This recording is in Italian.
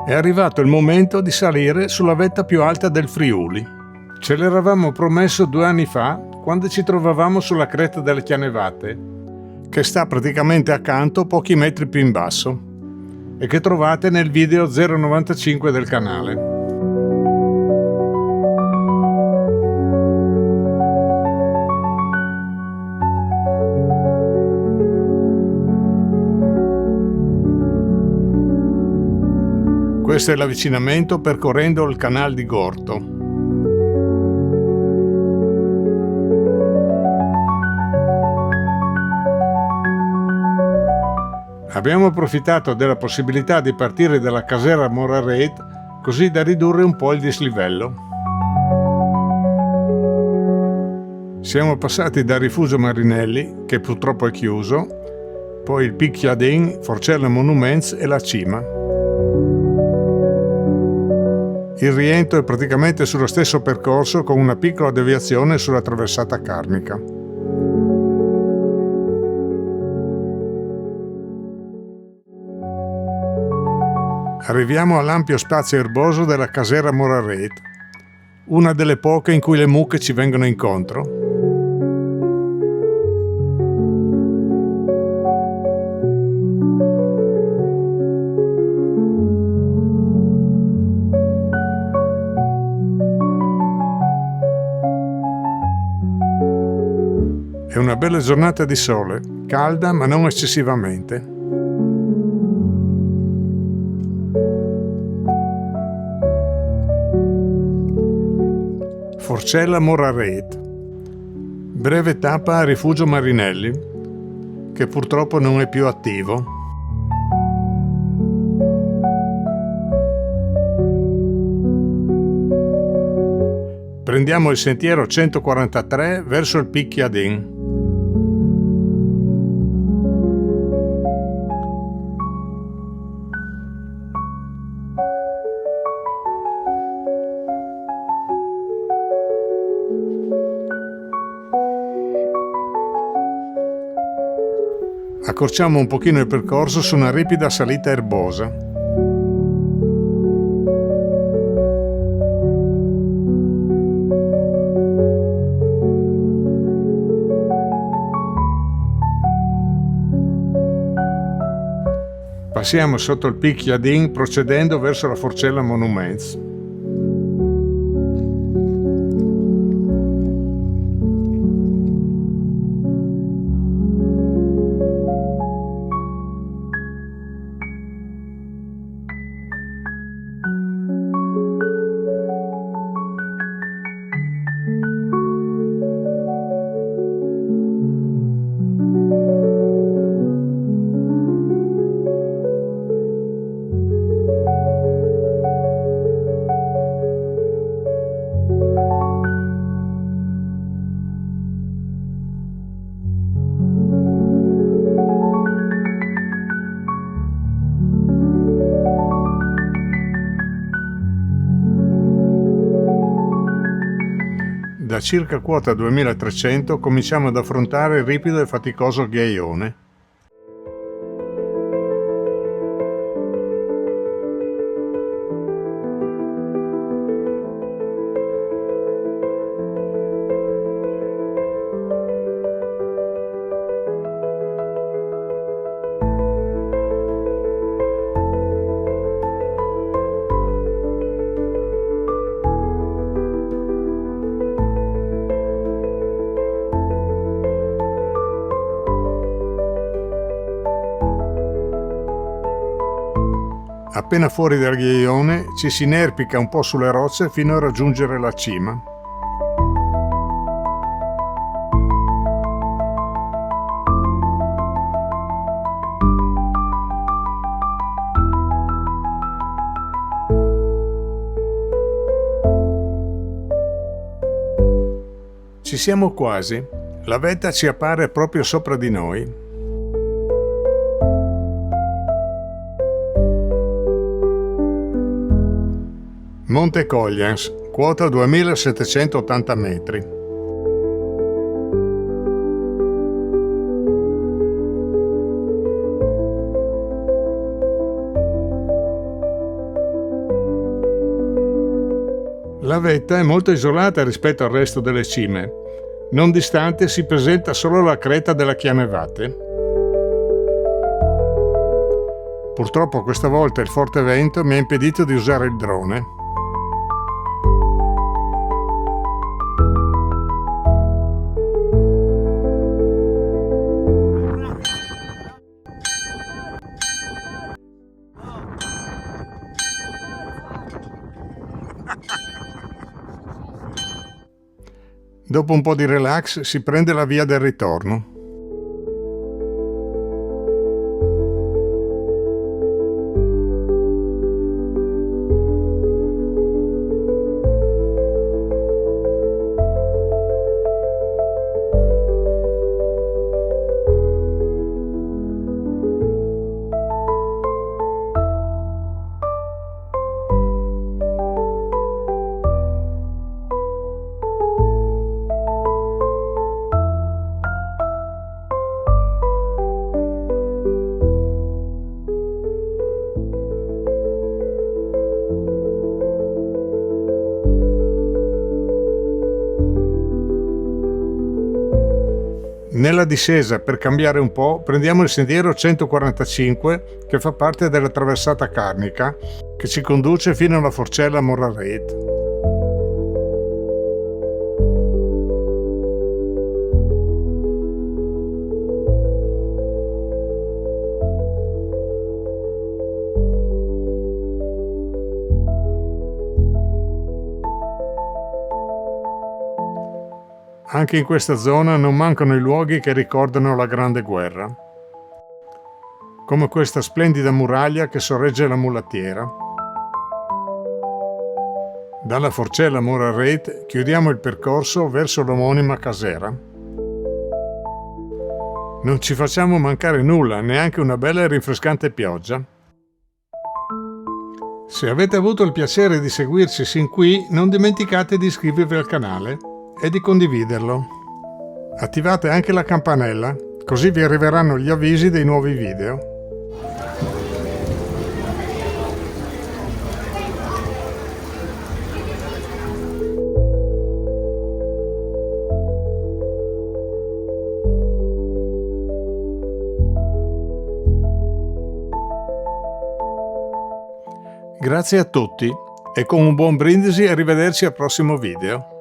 È arrivato il momento di salire sulla vetta più alta del Friuli. Ce l'eravamo promesso 2 anni fa, quando ci trovavamo sulla cresta delle Chianevate, che sta praticamente accanto, pochi metri più in basso, e che trovate nel video 095 del canale. Questo è l'avvicinamento percorrendo il canal di Gorto. Abbiamo approfittato della possibilità di partire dalla caserma Moraret così da ridurre un po' il dislivello. Siamo passati dal Rifugio Marinelli, che purtroppo è chiuso, poi il Picchiadin, Forcella Monuments e la cima. Il rientro è praticamente sullo stesso percorso con una piccola deviazione sulla traversata Carnica. Arriviamo all'ampio spazio erboso della caserma Moraret, una delle poche in cui le mucche ci vengono incontro. È una bella giornata di sole, calda ma non eccessivamente. Forcella Moraret, breve tappa a Rifugio Marinelli, che purtroppo non è più attivo. Prendiamo il sentiero 143 verso il Picchiadin. Accorciamo un pochino il percorso su una ripida salita erbosa. Passiamo sotto il Picchiadin procedendo verso la Forcella Monuments. Da circa quota 2300 cominciamo ad affrontare il ripido e faticoso ghiaione. Appena fuori dal ghiaione ci si inerpica un po' sulle rocce fino a raggiungere la cima. Ci siamo quasi, la vetta ci appare proprio sopra di noi. Monte Collians, quota 2780 metri. La vetta è molto isolata rispetto al resto delle cime. Non distante si presenta solo la cresta della Chianevate. Purtroppo questa volta il forte vento mi ha impedito di usare il drone. Dopo un po' di relax si prende la via del ritorno. Nella discesa, per cambiare un po', prendiamo il sentiero 145 che fa parte della traversata carnica che ci conduce fino alla Forcella Moraret. Anche in questa zona non mancano i luoghi che ricordano la Grande Guerra, come questa splendida muraglia che sorregge la mulattiera. Dalla Forcella Moraret chiudiamo il percorso verso l'omonima casera. Non ci facciamo mancare nulla, neanche una bella e rinfrescante pioggia. Se avete avuto il piacere di seguirci sin qui, non dimenticate di iscrivervi al canale e di condividerlo. Attivate anche la campanella, così vi arriveranno gli avvisi dei nuovi video. Grazie a tutti e con un buon brindisi arrivederci al prossimo video.